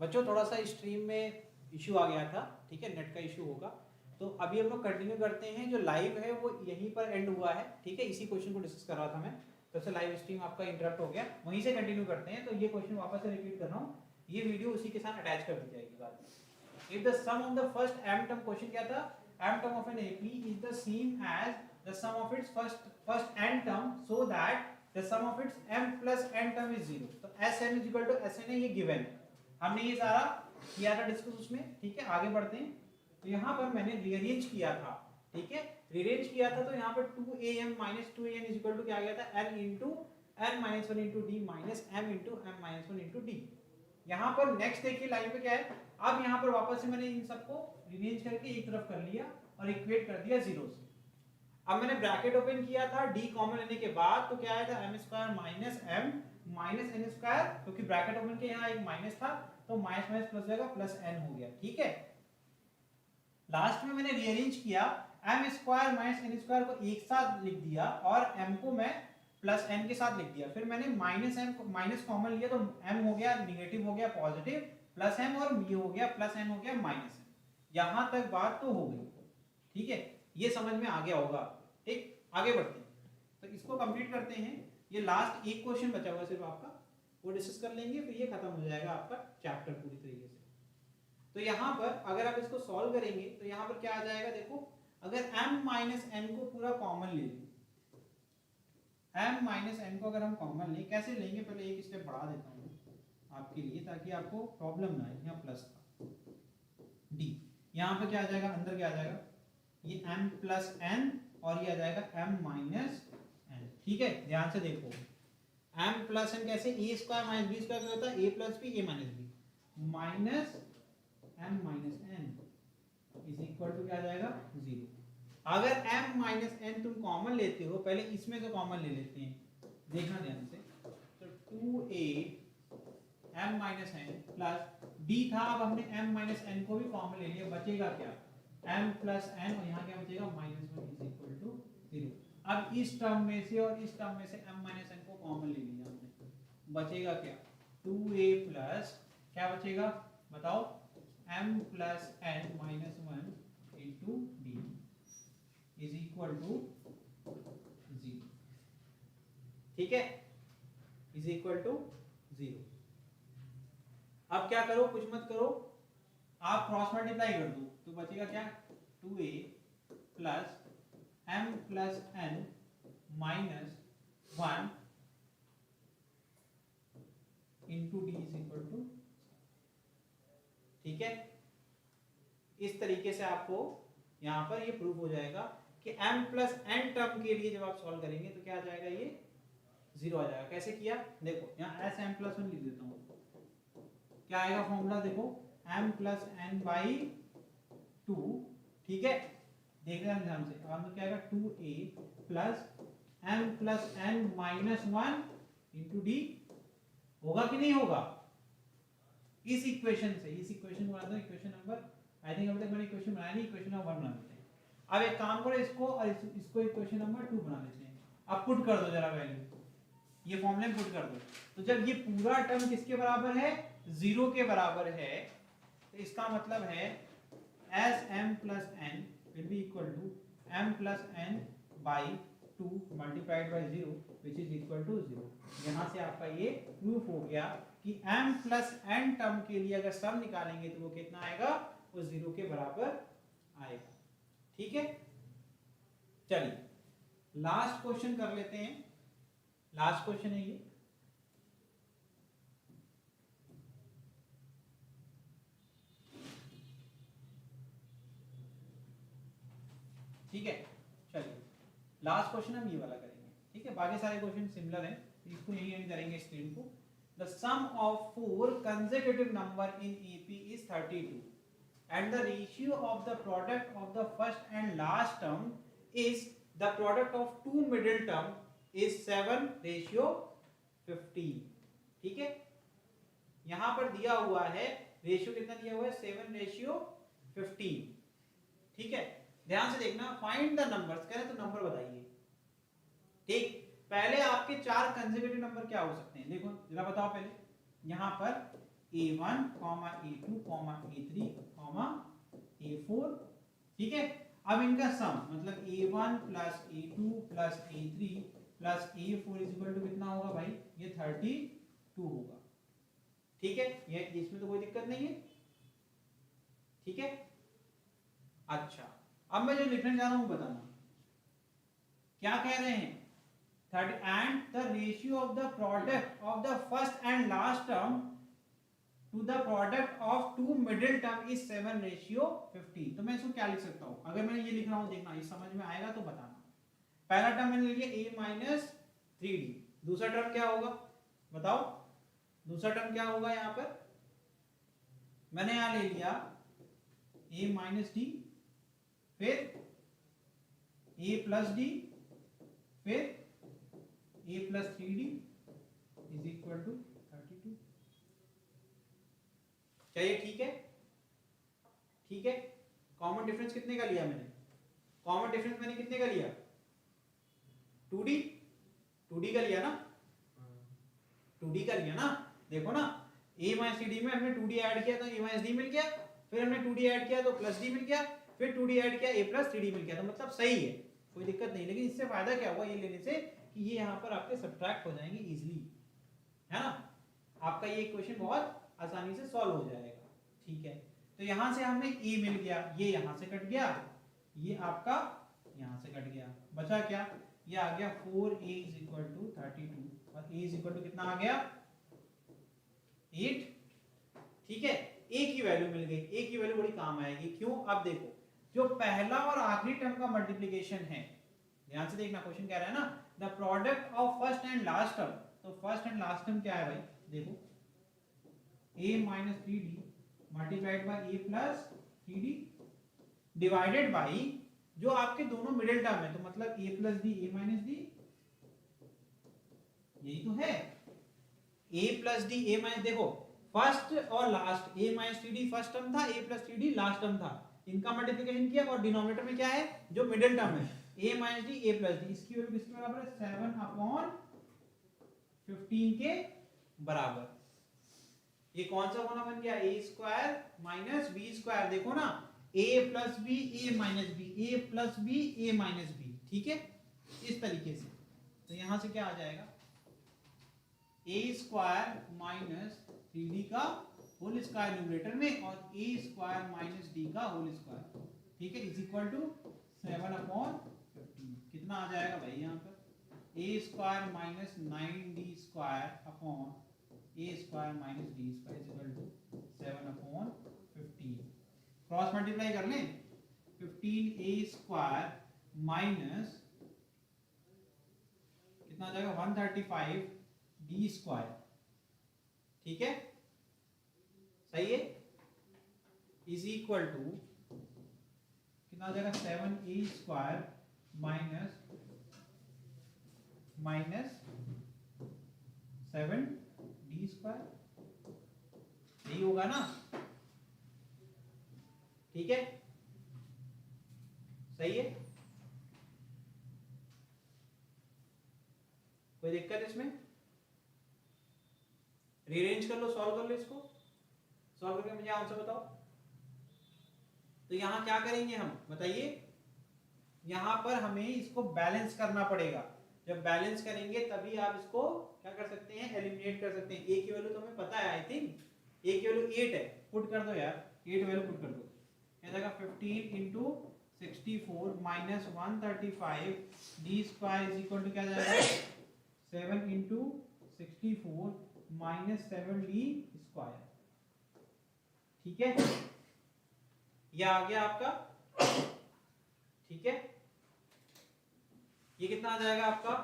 बच्चों थोड़ा सा स्ट्रीम में इशू आ गया था, ठीक है, नेट का इशू होगा। तो अभी हम लोग कंटिन्यू करते हैं, जो लाइव है वो यहीं पर एंड हुआ है, ठीक है। इसी क्वेश्चन को डिस्कस कर रहा था मैं, तो से लाइव स्ट्रीम आपका इंटरप्ट हो गया, वहीं से कंटिन्यू करते हैं। तो ये क्वेश्चन वापस से रिपीट कर रहा हूँ, ये वीडियो उसी के साथ अटैच कर दी जाएगी बाद में। If the sum of the first m term, question क्या था, m term of an AP is the same as the sum of its first n term so that the sum of its m plus n term is 0। तो Sm is equal to Sn है, ये given है, हमने ये सारा किया था discuss उसमें, ठीक है। आगे बढ़ते हैं। तो यहाँ पर मैंने रीअरेंज किया था, ठीक है, रीअरेंज किया था। तो यहाँ पर 2am minus 2an is equal to क्या आ गया था, n into n minus 1 into D minus m into m minus 1 into D. यहाँ पर नेक्स्ट देखिए लाइन पे क्या है, अब यहाँ पर वापस से मैंने इन सबको रीअरेंज करके एक तरफ कर लिया और इक्वेट कर दिया जीरो से। अब मैंने ब्रैकेट ओपन किया था, डी कॉमन लेने के बाद तो क्या आया था, m square minus m minus n square, क्योंकि ब्रैकेट ओपन के यहाँ एक माइनस था तो माइनस माइनस प्लस जाएगा, प्लस n हो गया, ठीक है। लास्ट में मैंने रीअरेंज किया, m square minus n square को एक साथ लिख दिया और m को मैं प्लस n के साथ लिख दिया। फिर मैंने माइनस m माइनस कॉमन लिया तो m हो गया निगेटिव, हो गया पॉजिटिव, प्लस m और ये हो गया प्लस n हो गया माइनस m। यहां तक बात तो हो गई, ठीक है, ये समझ में आ गया होगा, ठीक। आगे बढ़ते हैं, तो इसको कंप्लीट करते हैं। ये लास्ट एक क्वेश्चन बचा हुआ सिर्फ आपका, वो डिस्कस कर लेंगे, फिर ये खत्म हो जाएगा आपका चैप्टर पूरी तरीके से। तो यहाँ पर अगर आप इसको सॉल्व करेंगे तो यहाँ पर क्या आ जाएगा, देखो, अगर m माइनस n को पूरा कॉमन ले लें, m माइनस n को अगर हम कॉमन लें, कैसे लेंगे, पहले एक स्टेप बढ़ा देता हूँ आपके लिए ताकि आपको प्रॉब्लम ना आए। यहाँ प्लस था d, यहाँ पर क्या आ जाएगा, अंदर क्या आ जाएगा, ये m प्लस n और ये आ जाएगा m माइनस n, ठीक है। ध्यान से देखो, m प्लस n कैसे, a square minus b square क्या होता है, a plus b a minus b minus m minus n is equal to क्या आ जाएगा, 0। अगर m माइनस n तुम कॉमन लेते हो, पहले इसमें से कॉमन ले लेते हैं, देखना ध्यान से। तो 2a m minus n plus d था, अब हमने m माइनस n को भी कॉमन ले लिया, बचेगा क्या, m प्लस n और यहाँ क्या बचेगा, माइनस 1 इज इक्वल टू 0। अब इस टर्म में से और इस टर्म में से m माइनस n को कॉमन ले लिया हमने, बचेगा क्या, 2a प्लस क्या बचेगा बताओ, m plus n minus 1 into D is equal to 0, ठीक है, इज इक्वल टू 0। अब क्या करो, कुछ मत करो, आप क्रॉस मल्टीप्लाई कर दो, तो बचेगा क्या, 2a plus m plus n minus 1 into D is equal to, ठीक है। इस तरीके से आपको यहां पर ये प्रूव हो जाएगा कि m प्लस n टर्म के लिए जब आप सॉल्व करेंगे तो क्या आ जाएगा, ये 0 आ जाएगा। कैसे किया, देखो यहाँ s m प्लस 1 लिख देता हूं, क्या आएगा फॉर्मूला, देखो m प्लस n बाई 2, ठीक है, देख रहे हैं ध्यान से। और क्या आएगा, 2a plus m plus n minus 1 into D, होगा कि नहीं होगा, इस इक्वेशन से, इस इक्वेशन को बनाते हैं इक्वेशन नंबर, आई थिंक अभी तक मैंने इक्वेशन बनाया नहीं, इक्वेशन नंबर 1 बना लेते हैं। अब एक काम करो, इसको और इसको इक्वेशन नंबर 2 बना लेते हैं। अब पुट कर दो जरा वैल्यू, ये फॉर्मूले में पुट कर दो। तो जब ये पूरा टर्म किसके बराबर है, 0 के बराबर है, तो इसका मतलब है Sm plus n will be equal to m plus n by 2 multiplied by 0 which is equal to 0। यहाँ से आपका ये प्रूफ हो गया कि m प्लस n टर्म के लिए अगर सम निकालेंगे तो वो कितना आएगा, वो 0 के बराबर आएगा, ठीक है। चलिए लास्ट क्वेश्चन कर लेते हैं, लास्ट क्वेश्चन है ये, ठीक है। चलिए लास्ट क्वेश्चन हम ये वाला करेंगे, ठीक है, बाकी सारे क्वेश्चन सिमिलर हैं, इसको यही एंड करेंगे स्क्रीन को। The sum of 4 consecutive number in AP is 32 and the ratio of the product of the first and last term is the product of two middle term is 7:15, ठीक है। यहां पर दिया हुआ है रेशियो, कितना दिया हुआ है, 7:15, ठीक है। ध्यान से देखना, फाइंड द नंबर्स कह रहे तो नंबर बताइए, ठीक। पहले आपके 4 कंसेक्यूटिव नंबर क्या हो सकते हैं, देखो जरा बताओ पहले। यहां पर A1, A2, A3, A4, ठीक है। अब इनका सम मतलब A1 plus A2 plus A3 plus A4 is equal to कितना होगा भाई, ये 32 होगा, ठीक है। ये इसमें तो कोई दिक्कत नहीं है, ठीक है। अच्छा, अब मैं जो लिखने जा रहा हूं बताना क्या कह रहे हैं, and the ratio of the product of the first and last term to the product of two middle term is 7:15। तो मैं इसको क्या लिख सकता हूं, अगर मैं ये लिख रहा हूं, देखना ये समझ में आएगा तो बताना। पहला टर्म मैंने ले लिया a माइनस 3d, दूसरा टर्म क्या होगा बताओ, दूसरा टर्म क्या होगा, यहां पर मैंने यहां ले लिया a माइनस डी, फिर a प्लस डी, फिर a plus 3d is equal to 32। क्या ये ठीक है, ठीक है। कॉमन डिफरेंस कितने का लिया मैंने, कॉमन डिफरेंस मैंने कितने का लिया, 2d का लिया ना, 2d का लिया ना। देखो ना, a माइनस डी में हमने 2d ऐड किया तो a माइनस डी मिल गया, फिर हमने 2d ऐड किया तो प्लस डी मिल गया, फिर 2d ऐड किया a प्लस 3d मिल गया, तो मतलब सही है, कोई दिक्कत नहीं। लेकिन इससे फायदा क्या हुआ ये लेने से कि ये यहाँ पर आपके सब्ट्रैक्ट हो जाएंगे इजीली, है ना, आपका ये क्वेश्चन बहुत आसानी से सॉल्व हो जाएगा, ठीक है। तो यहाँ से हमें a मिल गया, ये यहाँ से कट गया, ये आपका यहाँ से कट गया, बचा क्या, ये आ गया 4a इज इक्वल टू 32 और a इज इक्वल टू कितना आ गया 8, ठीक है। a की वैल्यू मिल गई, a की वैल्यू बड़ी काम आएगी, क्यों, अब देखो जो पहला और आखिरी टर्म का मल्टीप्लिकेशन है, ध्यान से देखना, क्वेश्चन कह रहा है ना the product of first and last term, तो फर्स्ट एंड लास्ट टर्म क्या है भाई, देखो a minus 3d multiplied by a plus 3d divided by जो आपके दोनों मिडिल टर्म है, तो मतलब a plus D a minus D, यही तो है, a plus D a minus, देखो फर्स्ट और last a minus 3d first term था, a plus 3d last term था, इनका मल्टीप्लिकेशन किया और डिनोमिनेटर में क्या है जो मिडिल टर्म है a minus D a plus D, इसकी वैल्यू किसके बराबर है 7/15 के बराबर। ये कौन सा होना बन गया a square minus b square, देखो ना a plus B a minus B, a plus B a minus B, ठीक है, इस तरीके से। तो यहां से क्या आ जाएगा a स्क्वायर माइनस 3d का होल स्क्वायर न्यूमरेटर में और a स्क्वायर माइनस d का होल स्क्वायर, ठीक है, इज इक्वल टू 7/15। कितना आ जाएगा भाई यहाँ पर a square minus 9d square upon a square minus d square is equal to 7/15। Cross multiply कर लें, 15a स्क्वायर माइनस कितना आ जाएगा 135d स्क्वायर, ठीक है, सही है, इज इक्वल टू कितना आ जाएगा 7a square minus 7d square, यही होगा ना, ठीक है, सही है, कोई दिक्कत इसमें, रीअरेंज कर लो, सॉल्व कर लो, इसको सॉल्व करके मुझे आंसर बताओ। तो यहां क्या करेंगे हम बताइए, यहां पर हमें इसको बैलेंस करना पड़ेगा, जब बैलेंस करेंगे तभी आप इसको क्या कर सकते हैं, एलिमिनेट कर सकते हैं। a की वैल्यू तो हमें पता है, आई थिंक a की वैल्यू 8 है, पुट कर दो यार, 8 वैल्यू पुट कर दो, ये जाएगा 15 into 64 minus 135 d square is equal to क्या जाएगा 7 into 64 माइनस 7d स्क्वायर, ठीक है, ये आ गया आपका, ठीक है। ये कितना आ जाएगा आपका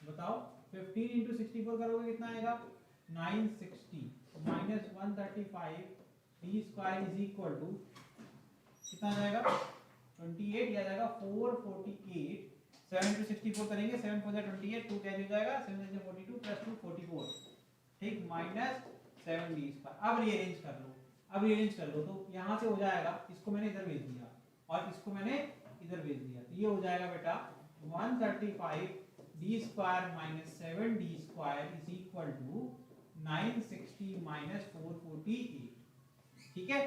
बताओ, 15 into 64 करोगे कितना आएगा 960 minus 135 d square is equal to कितना आ जाएगा 28, या जाएगा 448, 7 into 64 करेंगे, 7 4 28, 2 कैंसिल हो जाएगा, 7 से 42 प्लस 2 44, ठीक, माइनस 7d स्क्वायर। अब रीअरेंज कर लो, अब रीअरेंज कर लो, तो यहाँ से हो जाएगा, इसको मैंने इधर भेज दिया और इसको मैंने इधर भेज दिया, तो ये हो जाएगा बेटा 135 d square minus 7d square is equal to 960 minus 448, ठीक है,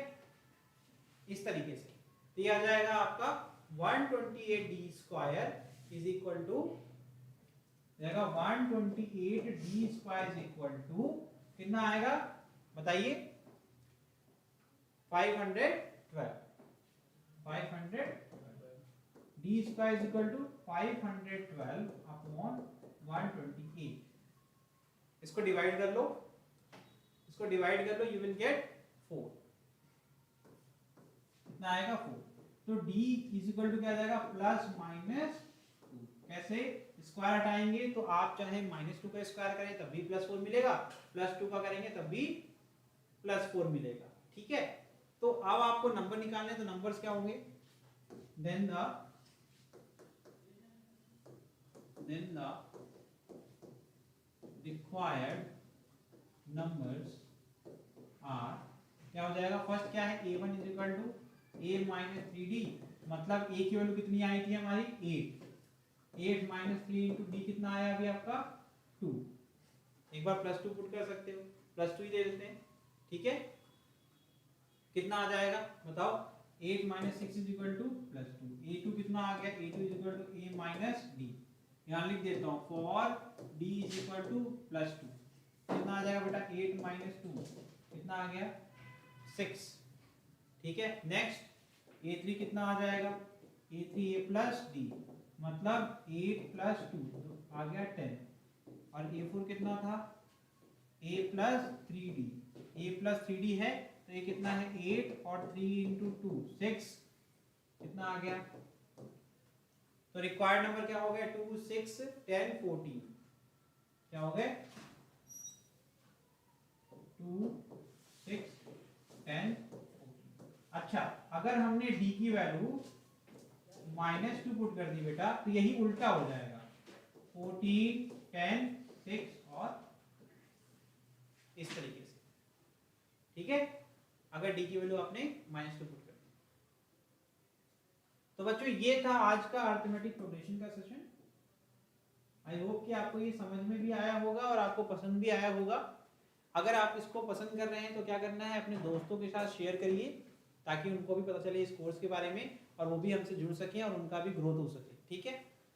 इस तरीके से। तो ये आ जाएगा आपका 128d square is equal to जाएगा 128d square is equal to कितना आएगा बताइए 512 d square is equal to 512 upon 128। इसको डिवाइड कर लो, इसको डिवाइड कर लो, यू विल गेट 4, कितना आएगा 4। तो d इज इक्वल टू क्या आ जाएगा प्लस माइनस 2। कैसे स्क्वायर हटाएंगे तो आप चाहे -2 का स्क्वायर करें तब भी +4 मिलेगा, +2 का करेंगे तब भी +4 मिलेगा, ठीक है। तो अब आपको नंबर निकालने, तो नंबर्स क्या होंगे, then the required numbers are, क्या हो जाएगा, फर्स्ट क्या है a1 is equal to a minus 3d, मतलब a की वैल्यू कितनी आई थी हमारी 8 माइनस 3 इंटू डी कितना आया अभी आपका 2। एक बार +2 पुट कर सकते हो, +2 ही दे देते हैं, ठीक है। कितना आ जाएगा बताओ, 8 minus 6 is equal to +2, a2 कितना आ गया, a2 is equal to a minus d, यहाँ लिख देता हूँ for d is equal to +2, कितना आ जाएगा बेटा 8 माइनस 2 कितना आ गया 6, ठीक है। नेक्स्ट a3 कितना आ जाएगा, a3 a प्लस d, मतलब 8 प्लस 2 तो आ गया 10, और a4 कितना था a plus 3d, a plus 3d है तो ये कितना है 8 और 3 इंटू 2 6, कितना आ गया, तो रिक्वायर्ड नंबर क्या हो गया 2 6 10 14, क्या हो गया 2 6 10 14। अच्छा अगर हमने d की वैल्यू -2 पुट कर दी बेटा तो यही उल्टा हो जाएगा 14 10 6 और इस तरीके से, ठीक है, अगर d की वैल्यू आपने -2 पुट कर दी। तो बच्चों ये था आज का अरिथमेटिक प्रोग्रेशन का सेशन। आई होप कि आपको ये समझ में भी आया होगा और आपको पसंद भी आया होगा। अगर आप इसको पसंद कर रहे हैं तो क्या करना है, अपने दोस्तों के साथ शेयर करिए ताकि उनको भी पता चले इस कोर्स के बारे में और वो भी हमसे जुड़ सकें और उनका भी ग्रोथ हो सके, ठीक है।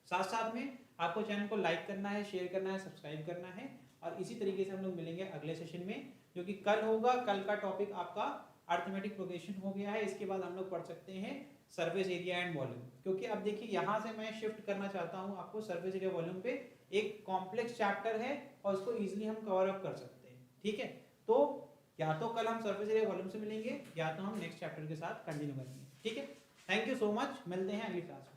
साथ साथ में आपको चैनल को लाइक करना है, शेयर करना है, सब्सक्राइब करना है, और इसी तरीके से हम लोग मिलेंगे अगले सेशन में जो कि कल होगा। कल का टॉपिक आपका अरिथमेटिक प्रोग्रेशन हो गया है, इसके बाद हम लोग पढ़ सकते हैं सरफेस एरिया एंड वॉल्यूम, क्योंकि अब देखिए यहाँ से मैं शिफ्ट करना चाहता हूँ आपको सरफेस एरिया वॉल्यूम पे। एक कॉम्प्लेक्स चैप्टर है और उसको इजिली हम कवर अप कर सकते हैं, ठीक है। तो या तो कल हम सरफेस एरिया वॉल्यूम से मिलेंगे या तो हम नेक्स्ट चैप्टर के साथ कंटिन्यू करेंगे, ठीक है। थैंक यू सो मच, मिलते हैं अगली क्लास में।